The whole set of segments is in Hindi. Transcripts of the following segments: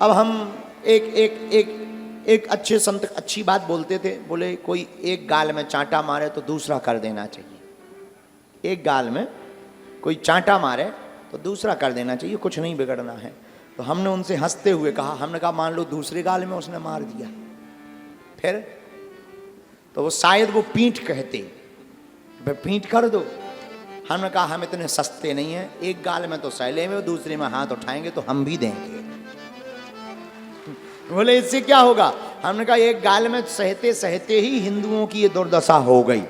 अब हम एक अच्छे संत अच्छी बात बोलते थे, बोले कोई एक गाल में चांटा मारे तो दूसरा कर देना चाहिए। एक गाल में कोई चांटा मारे तो दूसरा कर देना चाहिए, कुछ नहीं बिगड़ना है। तो हमने उनसे हंसते हुए कहा, हमने कहा मान लो दूसरे गाल में उसने मार दिया, फिर तो वो शायद वो पीठ कहते, भाई पीठ कर दो। हमने कहा हम इतने सस्ते नहीं हैं, एक गाल में तो सह लेंगे, दूसरे में हाथ उठाएंगे तो हम भी देंगे। बोले इससे क्या होगा? हमने कहा एक गाल में सहते सहते ही हिंदुओं की ये दुर्दशा हो गई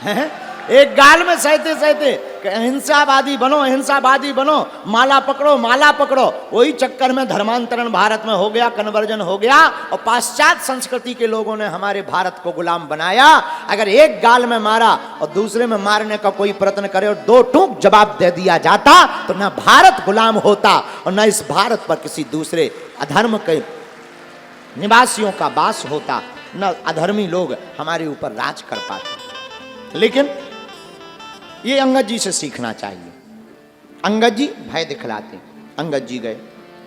है? एक गाल में सहते सहते अहिंसावादी बनो, अहिंसावादी बनो, माला पकड़ो, माला पकड़ो। वही चक्कर में धर्मांतरण भारत में हो गया, कन्वर्जन हो गया और पाश्चात्य संस्कृति के लोगों ने हमारे भारत को गुलाम बनाया। अगर एक गाल में मारा और दूसरे में मारने का कोई प्रयत्न करे और दो टूक जवाब दे दिया जाता तो न भारत गुलाम होता और न इस भारत पर किसी दूसरे अधर्म के निवासियों का वास होता, न अधर्मी लोग हमारे ऊपर राज कर पाते। लेकिन ये अंगद जी से सीखना चाहिए। अंगद जी भय दिखलाते, अंगद जी गए,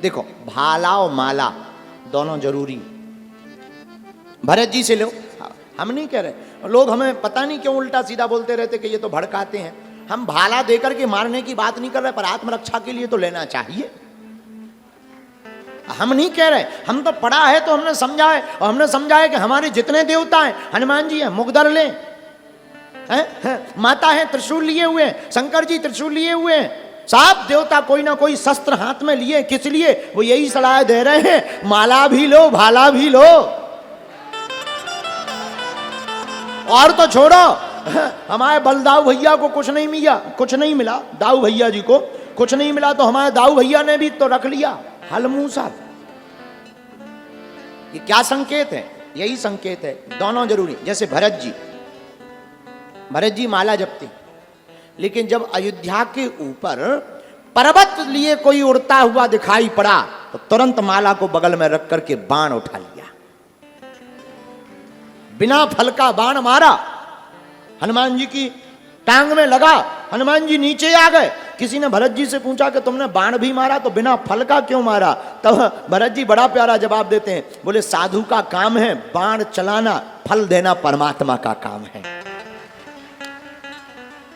देखो भाला और माला दोनों जरूरी। भरत जी से लो, हम नहीं कह रहे, लोग हमें पता नहीं क्यों उल्टा सीधा बोलते रहते कि ये तो भड़काते हैं। हम भाला देकर के मारने की बात नहीं कर रहे, पर आत्मरक्षा के लिए तो लेना चाहिए। हम नहीं कह रहे, हम तो पढ़ा है तो हमने समझा है, और हमने समझा है कि हमारे जितने देवता हैं, हनुमान जी हैं मुगदर ले, माता है त्रिशूल लिए हुए, शंकर जी त्रिशूल लिए हुए, सब देवता कोई ना कोई शस्त्र हाथ में लिए। किस लिए? वो यही सलाह दे रहे हैं, माला भी लो भाला भी लो। और तो छोड़ो, हमारे बलदाऊ भैया को कुछ नहीं मिला, दाऊ भैया जी को कुछ नहीं मिला, तो हमारे दाऊ भैया ने भी तो रख लिया हलमूसा। ये क्या संकेत है? यही संकेत है, दोनों जरूरी। जैसे भरत जी माला जपते, लेकिन जब अयोध्या के ऊपर पर्वत लिए कोई उड़ता हुआ दिखाई पड़ा तो तुरंत माला को बगल में रख करके बाण उठा लिया, बिना फल का बाण मारा, हनुमान जी की टांग में लगा, हनुमान जी नीचे आ गए। किसी ने भरत जी से पूछा कि तुमने बाण भी मारा तो बिना फल का क्यों मारा? तब भरत जी बड़ा प्यारा जवाब देते हैं, बोले साधु का काम है बाण चलाना, फल देना परमात्मा का काम है।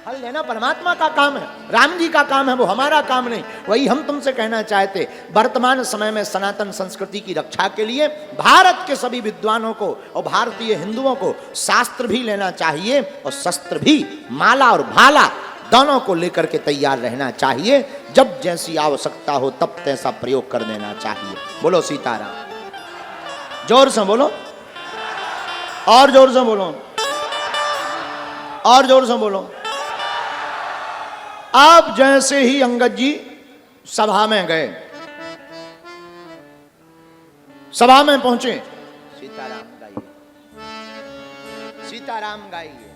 फल देना परमात्मा का काम है, राम जी का काम है, वो हमारा काम नहीं। वही हम तुमसे कहना चाहते, वर्तमान समय में सनातन संस्कृति की रक्षा के लिए भारत के सभी विद्वानों को और भारतीय हिंदुओं को शास्त्र भी लेना चाहिए और शस्त्र भी, माला और भाला दोनों को लेकर के तैयार रहना चाहिए। जब जैसी आवश्यकता हो तब तैसा प्रयोग कर देना चाहिए। बोलो सीताराम। जोर से बोलो, और जोर से बोलो, और जोर से बोलो। अब जैसे ही अंगद जी सभा में गए, सभा में पहुंचे, सीताराम गाइए, सीताराम गाइए।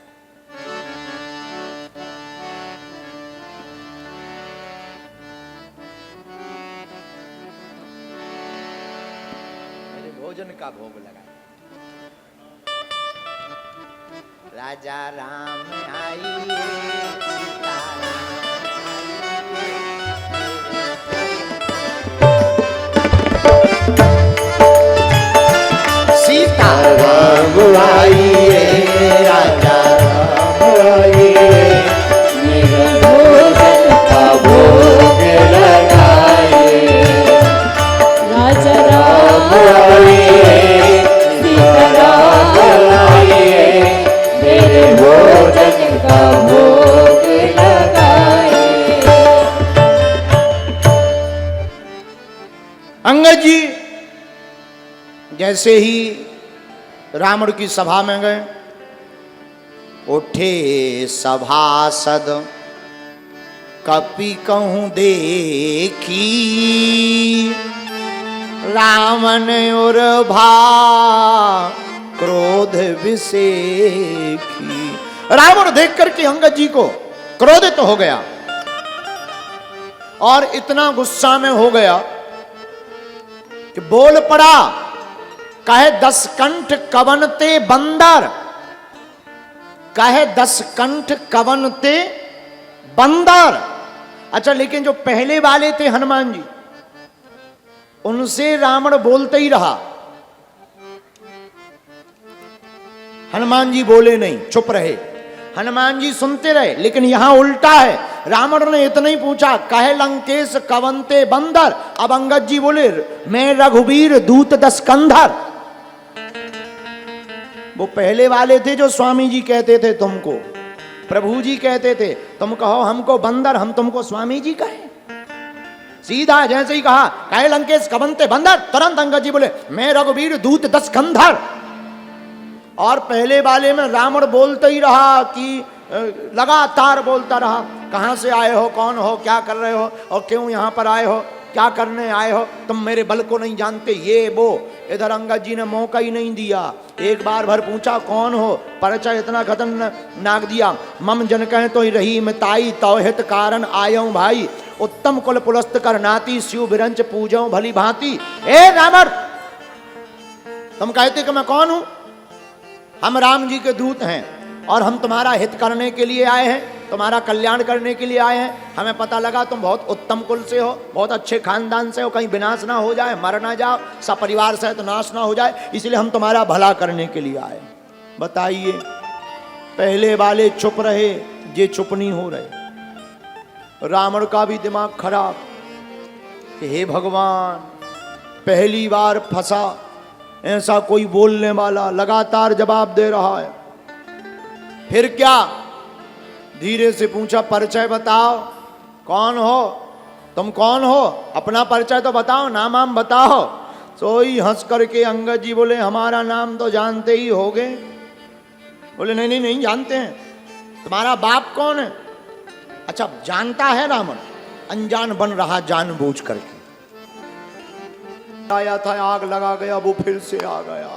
मेरे भोजन का भोग लगा। राजा राम आइए, सीताराम आइए, राजा राम आइए, मेरे भोजन का भोग लगाइए। राजा राम आइए, सीताराम आइए, मेरे भोजन का भोग लगाइए। अंगद जी जैसे ही रावण की सभा में गए, उठे सभासद कपि कहूं देखी, रावण और भा क्रोध विसेखी। रावण देख करके अंगद जी को क्रोधित हो गया और इतना गुस्सा में हो गया कि बोल पड़ा, कहे 10 कंठ कवनते बंदर, कहे 10 कंठ कवनते बंदर। अच्छा, लेकिन जो पहले वाले थे हनुमान जी, उनसे रावण बोलते ही रहा, हनुमान जी बोले नहीं, चुप रहे। हनुमान जी सुनते रहे, लेकिन यहां उल्टा है। रावण ने इतना ही पूछा, कहे लंकेश कवंते बंदर। अब अंगद जी बोले, मैं रघुवीर दूत 10 कंधर। वो पहले वाले थे जो स्वामी जी कहते थे तुमको, प्रभु जी कहते थे, तुम कहो हमको बंदर, हम तुमको स्वामी जी कहे। सीधा जैसे ही कहा, कहे लंकेश कवंते बंदर, तुरंत अंगद जी बोले, मैं रघुवीर दूत 10 कंधर। और पहले वाले में रावण बोलता ही रहा कि लगातार बोलता रहा, कहां से आए हो, कौन हो, क्या कर रहे हो, और क्यों यहां पर आए हो, क्या करने आए हो, तुम मेरे बल को नहीं जानते, ये वो। इधर अंगद जी ने मौका ही नहीं दिया। एक बार भर पूछा, कौन हो, परिचय इतना खतरनाक दिया। मम जन कहे तो ही रही मिताई, तौहित कारण आयऊं भाई, उत्तम कुल पुलस्त कर नाती, शिव बिरंच पूजऊं भली भांति। ए रावण, तुम कहते कि मैं कौन हूं? हम राम जी के दूत हैं और हम तुम्हारा हित करने के लिए आए हैं, तुम्हारा कल्याण करने के लिए आए हैं। हमें पता लगा तुम बहुत उत्तम कुल से हो, बहुत अच्छे खानदान से हो, कहीं विनाश ना हो जाए, मर ना जाओ, सब परिवार सहित तो नाश ना हो जाए, इसलिए हम तुम्हारा भला करने के लिए आए। बताइए, पहले वाले चुप रहे, ये चुप नहीं हो रहे। रावण का भी दिमाग खराब कि हे भगवान, पहली बार फंसा, ऐसा कोई बोलने वाला लगातार जवाब दे रहा है। फिर क्या? धीरे से पूछा, परिचय बताओ, कौन हो तुम, कौन हो, अपना परिचय तो बताओ, नाम वाम बताओ। सोई हंस करके अंगद जी बोले, हमारा नाम तो जानते ही होगे। बोले नहीं नहीं नहीं जानते हैं। तुम्हारा बाप कौन है? अच्छा, जानता है रावण, अनजान बन रहा जानबूझ करके। आया था, आग लगा गया, वो फिर से आ गया,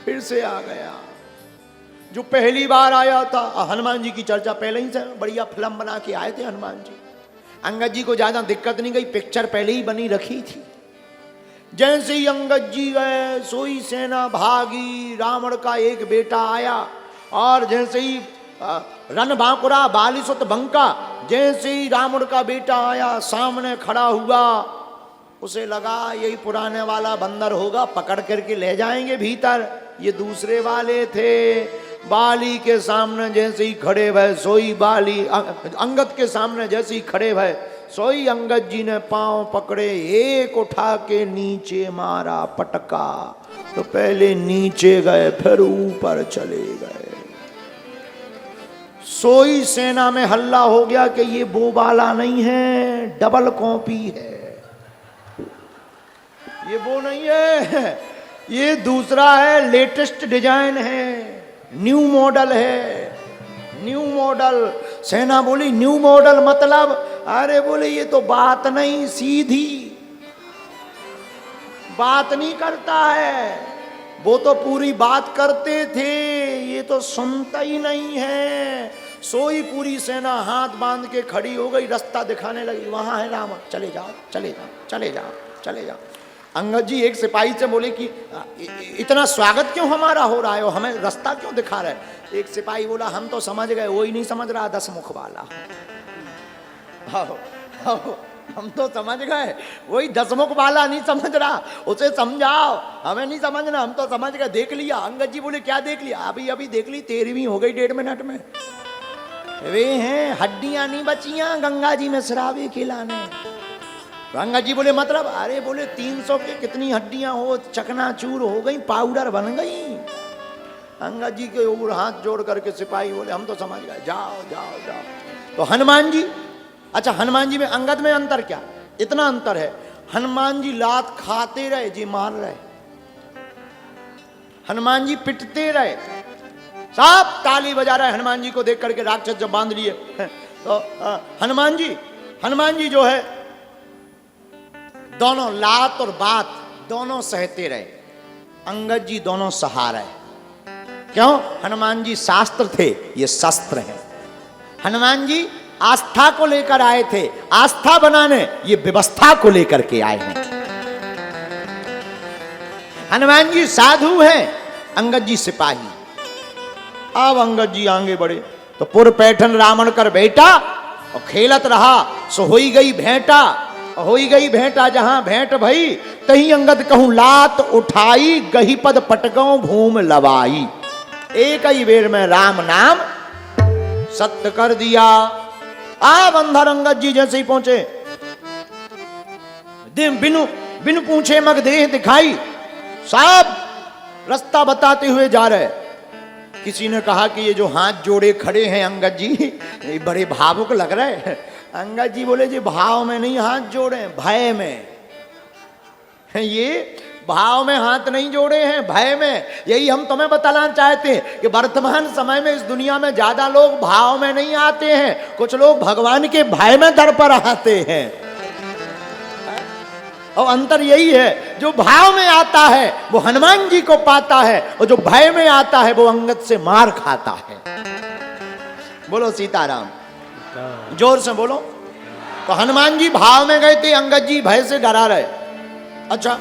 फिर से आ गया। जो पहली बार आया था, हनुमान जी की चर्चा पहले ही से बढ़िया फिल्म बना के आए थे हनुमान जी। अंगद जी को ज्यादा दिक्कत नहीं गई, पिक्चर पहले ही बनी रखी थी। जैसे ही अंगद जी गए, सोई सेना भागी। रावण का एक बेटा आया और जैसे ही रन बांकुरा बालिसुत बंका, जैसे ही रावण का बेटा आया, सामने खड़ा हुआ, उसे लगा यही पुराने वाला बंदर होगा, पकड़ करके ले जाएंगे भीतर। ये दूसरे वाले थे। बाली के सामने जैसे ही खड़े भय, सोई बाली अंगद के सामने जैसे ही खड़े भय, सोई अंगद जी ने पांव पकड़े, एक उठा के नीचे मारा पटका। तो पहले नीचे गए, फिर ऊपर चले गए। सोई सेना में हल्ला हो गया कि ये वो वाला नहीं है, डबल कॉपी है, ये वो नहीं है, ये दूसरा है, लेटेस्ट डिजाइन है, न्यू मॉडल है, न्यू मॉडल। सेना बोली न्यू मॉडल मतलब? अरे बोले ये तो बात नहीं, सीधी बात नहीं करता है, वो तो पूरी बात करते थे, ये तो सुनता ही नहीं है। सोई पूरी सेना हाथ बांध के खड़ी हो गई, रास्ता दिखाने लगी, वहां है रावण, चले जाओ चले जाओ चले जाओ चले जाओ। अंगद जी एक सिपाही से बोले कि इतना स्वागत क्यों हमारा हो रहा है, वो हमें रास्ता क्यों दिखा रहा है? एक सिपाही बोला, हम तो समझ गए, वो ही नहीं समझ रहा, 10 मुख वाला। हम तो समझ गए, वही 10 मुख वाला नहीं समझ रहा, उसे समझाओ, हमें नहीं समझना, हम तो समझ गए, देख लिया। अंगद जी बोले, क्या देख लिया? अभी अभी देख ली, 13वीं हो गई 1.5 मिनट में। वे हैं, हड्डियां नहीं बचियां गंगा जी में शराबे खिलाने। गंगा जी बोले मतलब? अरे बोले 300 के कितनी हड्डियां हो, चकनाचूर हो गई, पाउडर बन गई। गंगा जी के ऊपर हाथ जोड़ करके सिपाही बोले, हम तो समझ गए, जाओ जाओ जाओ। तो हनुमान जी, अच्छा हनुमान जी में अंगद में अंतर क्या? इतना अंतर है, हनुमान जी लात खाते रहे, जी मार रहे, हनुमान जी पिटते रहे, सब ताली बजा रहे हनुमान जी को देख करके। राक्षस जब बांध लिए तो हनुमान जी जो है दोनों लात और बात दोनों सहते रहे, अंगद जी दोनों सहा रहे। क्यों? हनुमान जी शास्त्र थे, ये शस्त्र हैं। हनुमान जी आस्था को लेकर आए थे, आस्था बनाने, ये व्यवस्था को लेकर के आए हैं। हनुमान जी साधु हैं, अंगद जी सिपाही। अब अंगद जी आगे बढ़े तो पुर पैठन रावण कर बेटा, और खेलत रहा सो होई गई भेंटा, होई गई भेंटा जहां भेंट भई, तही अंगद कहूं लात उठाई, गही पद पटगों भूम लवाई। एक ही बेर में राम नाम सत्य कर दिया। आप अंधर अंगद जी जैसे ही पहुंचे, बिनु बिनु पूछे मग देह दिखाई, साहब रास्ता बताते हुए जा रहे। किसी ने कहा कि ये जो हाथ जोड़े खड़े हैं अंगद जी, ये बड़े भावुक लग रहे हैं। अंगद जी बोले जी भाव में नहीं हाथ जोड़े, भय में। ये भाव में हाथ नहीं जोड़े हैं, भय में। यही हम तुम्हें बताना चाहते हैं कि वर्तमान समय में इस दुनिया में ज्यादा लोग भाव में नहीं आते हैं, कुछ लोग भगवान के भय में दर पर आते हैं। और अंतर यही है, जो भाव में आता है वो हनुमान जी को पाता है, और जो भय में आता है वो अंगद से मार खाता है। बोलो सीताराम, जोर से बोलो। तो हनुमान जी भाव में गए थे, अंगद जी भय से डरा रहे। अच्छा,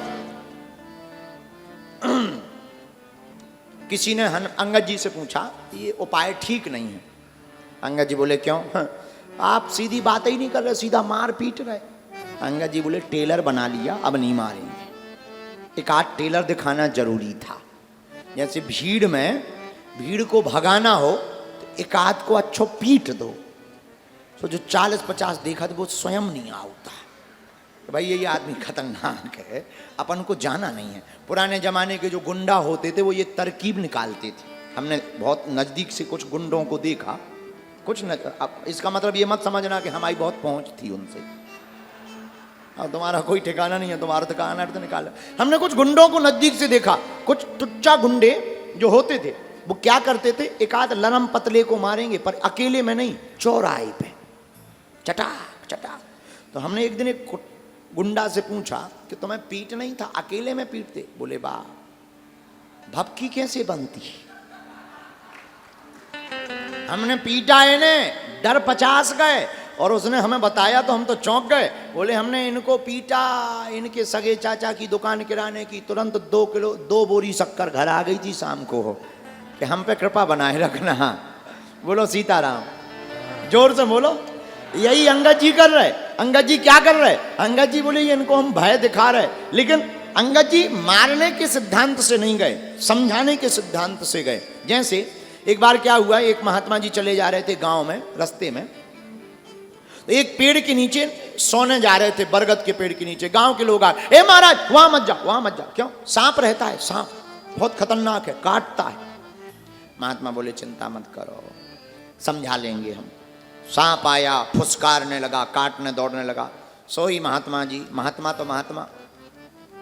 किसी ने अंगद जी से पूछा ये उपाय ठीक नहीं है। अंगद जी बोले क्यों? आप सीधी बात ही नहीं कर रहे, सीधा मार पीट रहे। अंगद जी बोले टेलर बना लिया, अब नहीं मारेंगे। एक आध टेलर दिखाना जरूरी था। जैसे भीड़ को भगाना हो तो एक आध को अच्छो पीट दो, तो जो 40-50 देखा तो वो स्वयं नहीं आता तो भाई ये आदमी खतरनाक है, अपन को जाना नहीं है। पुराने जमाने के जो गुंडा होते थे वो ये तरकीब निकालते थे। हमने बहुत नज़दीक से कुछ गुंडों को देखा, कुछ न, अब इसका मतलब ये मत समझना कि हमारी बहुत पहुंच थी उनसे, और तुम्हारा कोई ठिकाना नहीं है, तुम्हारा ठिकाना तो निकाला। हमने कुछ गुंडों को नज़दीक से देखा। कुछ टुच्चा गुंडे जो होते थे वो क्या करते थे, एक आध लरम पतले को मारेंगे पर अकेले में नहीं, चौराहे पे चटाक चटाक। तो हमने एक दिन एक गुंडा से पूछा कि तुम्हें पीट नहीं था, अकेले में पीटते? बोले बा भपकी कैसे बनती। हमने पीटा इन्हें, डर 50 गए, और उसने हमें बताया तो हम तो चौंक गए। बोले हमने इनको पीटा, इनके सगे चाचा की दुकान किराने की, तुरंत 2 बोरी शक्कर घर आ गई थी शाम को, हो कि हम पे कृपा बनाए रखना। बोलो सीताराम, जोर से बोलो। यही अंगद जी कर रहे। अंगद जी क्या कर रहे? अंगद जी बोले इनको हम भय दिखा रहे, लेकिन अंगद जी मारने के सिद्धांत से नहीं गए, समझाने के सिद्धांत से गए। जैसे एक बार क्या हुआ, एक महात्मा जी चले जा रहे थे गांव में, रास्ते में एक पेड़ के नीचे सोने जा रहे थे, बरगद के पेड़ के नीचे। गांव के लोग आए, ए महाराज वहां मत जाओ, वहां मत जाओ। क्यों? सांप रहता है, सांप बहुत खतरनाक है, काटता है। महात्मा बोले चिंता मत करो, समझा लेंगे हम। सांप आया, फुसकारने लगा, काटने दौड़ने लगा। सोई महात्मा जी, महात्मा तो महात्मा,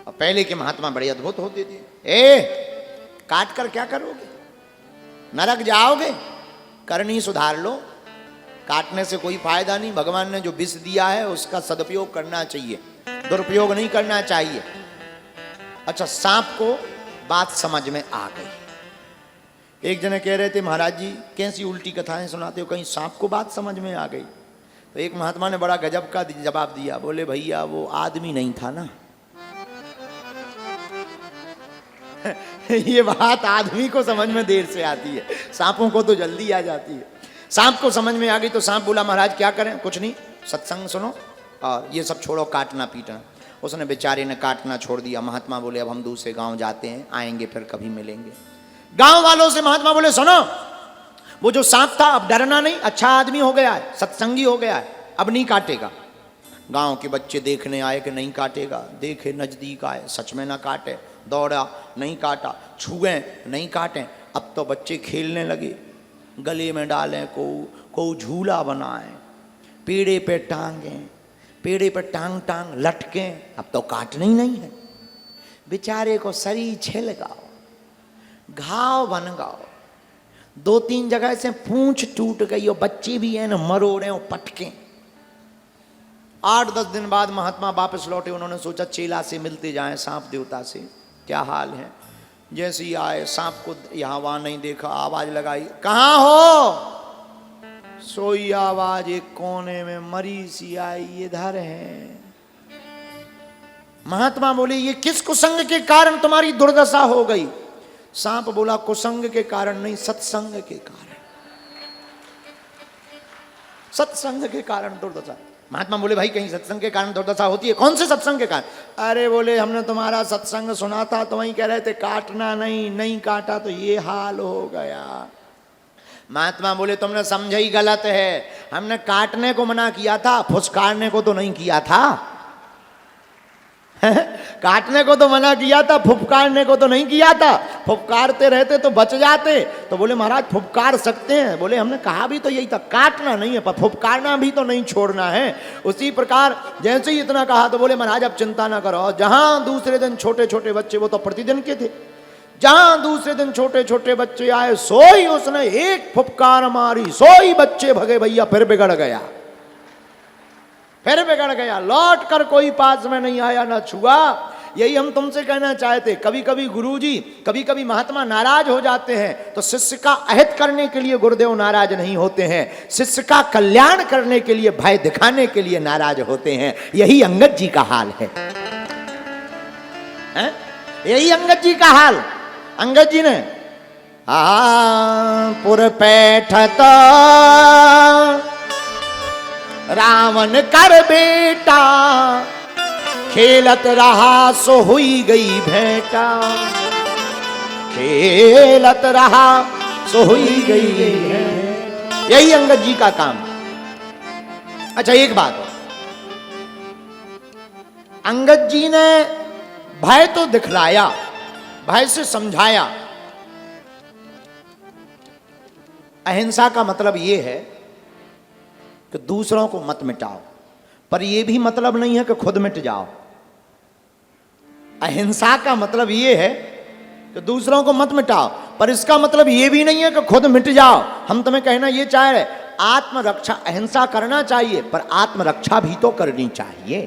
और पहले के महात्मा बड़े अद्भुत होते थे। काट कर क्या करोगे? नरक जाओगे, करनी सुधार लो। काटने से कोई फायदा नहीं। भगवान ने जो विष दिया है उसका सदुपयोग करना चाहिए, दुरुपयोग नहीं करना चाहिए। अच्छा, सांप को बात समझ में आ गई। एक जने कह रहे थे महाराज जी कैसी उल्टी कथाएं सुनाते हो, कहीं सांप को बात समझ में आ गई? तो एक महात्मा ने बड़ा गजब का जवाब दिया। बोले भैया वो आदमी नहीं था ना। ये बात आदमी को समझ में देर से आती है, सांपों को तो जल्दी आ जाती है। सांप को समझ में आ गई तो सांप बोला महाराज क्या करें? कुछ नहीं, सत्संग सुनो और ये सब छोड़ो, काटना पीटना। उसने बेचारे ने काटना छोड़ दिया। महात्मा बोले अब हम दूसरे गांव जाते हैं, आएंगे फिर कभी मिलेंगे। गांव वालों से महात्मा बोले सुनो, वो जो सांप था अब डरना नहीं, अच्छा आदमी हो गया है, सत्संगी हो गया है, अब नहीं काटेगा। गांव के बच्चे देखने आए कि नहीं काटेगा, देखे नजदीक आए, सच में ना काटे, दौड़ा नहीं काटा, छुए नहीं काटे। अब तो बच्चे खेलने लगे, गले में डालें, को झूला बनाए, पेड़े पे टांगें, पेड़े पे टांग टांग लटकें। अब तो काटना ही नहीं है। बेचारे को शरीर छिलगाओ, घाव बन गाओ, 2-3 जगह से पूंछ टूट गई और बच्चे भी हैं न मरोड़े और पटके। 8-10 दिन बाद महात्मा वापस लौटे। उन्होंने सोचा चेला से मिलते जाएं, सांप देवता से क्या हाल है। जैसे ही आए, सांप को यहाँ वहां नहीं देखा, आवाज लगाई, कहाँ हो? सोई आवाज एक कोने में मरी सी आई, इधर है। महात्मा बोले ये किस कुसंग के कारण तुम्हारी दुर्दशा हो गई? सांप बोला कुसंग के कारण नहीं, सत्संग के कारण, सत्संग के कारण दुर्दशा। महात्मा बोले भाई कहीं सत्संग के कारण दुर्दशा होती है? कौन से सत्संग के कारण? अरे बोले हमने तुम्हारा सत्संग सुना था तो वहीं कह रहे थे काटना नहीं, नहीं काटा तो ये हाल हो गया। महात्मा बोले तुमने समझा ही गलत है, हमने काटने को मना किया था, फुसकारने को तो नहीं किया था। काटने को तो मना किया था, फुफकारने को तो नहीं किया था। फुफकारते रहते तो बच जाते। तो बोले महाराज फुफकार सकते हैं? बोले हमने कहा भी तो यही था, काटना नहीं है पर फुफकारना भी तो नहीं छोड़ना है। उसी प्रकार जैसे ही इतना कहा तो बोले महाराज अब चिंता ना करो, जहां दूसरे दिन छोटे छोटे बच्चे, वो तो प्रतिदिन के थे, जहां दूसरे दिन छोटे छोटे बच्चे आए सोई उसने एक फुफकार मारी, सोई बच्चे भगे भैया, फिर बिगड़ गया, फिर बिगड़ गया। लौट कर कोई पास में नहीं आया, ना छुआ। यही हम तुमसे कहना चाहते। कभी कभी गुरुजी, कभी कभी महात्मा नाराज हो जाते हैं तो शिष्य का अहित करने के लिए गुरुदेव नाराज नहीं होते हैं, शिष्य का कल्याण करने के लिए, भय दिखाने के लिए नाराज होते हैं। यही अंगद जी का हाल है, हैं? यही अंगद जी का हाल। अंगद जी ने पुर पैठता रावण कर बेटा, खेलत रहा सो हुई गई भेंटा, खेलत रहा सो हुई गई भेंटा। यही अंगद जी का काम। अच्छा एक बात, अंगद जी ने भय तो दिखलाया, भय से समझाया। अहिंसा का मतलब यह है कि दूसरों को मत मिटाओ, पर यह भी मतलब नहीं है कि खुद मिट जाओ। अहिंसा का मतलब यह है कि दूसरों को मत मिटाओ, पर इसका मतलब यह भी नहीं है कि खुद मिट जाओ। हम तुम्हें कहना यह चाह रहे, आत्मरक्षा, अहिंसा करना चाहिए पर आत्मरक्षा भी तो करनी चाहिए।